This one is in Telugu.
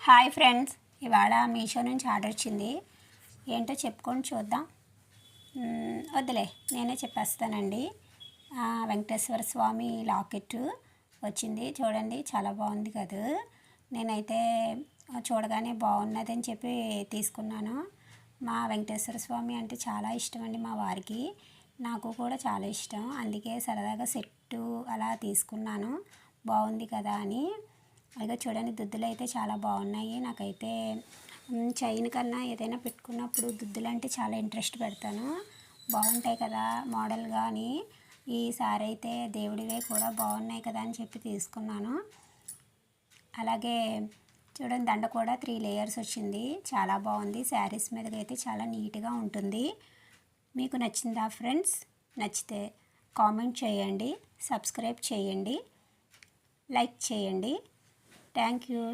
హాయ్ ఫ్రెండ్స్, ఇవాళ మీషో నుంచి ఆర్డర్ వచ్చింది. ఏంటో చెప్పుకొని చూద్దాం. వద్దులే, నేనే చెప్పేస్తానండి. వెంకటేశ్వర స్వామి లాకెట్ వచ్చింది. చూడండి, చాలా బాగుంది కదా. నేనైతే చూడగానే బాగున్నదని చెప్పి తీసుకున్నాను. మా వెంకటేశ్వర స్వామి అంటే చాలా ఇష్టం అండి మా వారికి. నాకు కూడా చాలా ఇష్టం. అందుకే సరదాగా సెట్టు అలా తీసుకున్నాను. బాగుంది కదా అని. అలాగే చూడండి, దుద్దులు అయితే చాలా బాగున్నాయి. నాకైతే చైన్ కన్నా ఏదైనా పెట్టుకున్నప్పుడు దుద్దులు అంటే చాలా ఇంట్రెస్ట్ పెడతాను. బాగుంటాయి కదా మోడల్. కానీ ఈసారి అయితే దేవుడివే కూడా బాగున్నాయి కదా అని చెప్పి తీసుకున్నాను. అలాగే చూడండి, దండ కూడా 3 లేయర్స్ వచ్చింది. చాలా బాగుంది. శారీస్ మీదకి అయితే చాలా నీట్గా ఉంటుంది. మీకు నచ్చిందా ఫ్రెండ్స్? నచ్చితే కామెంట్ చేయండి, సబ్స్క్రైబ్ చేయండి, లైక్ చేయండి. Thank you.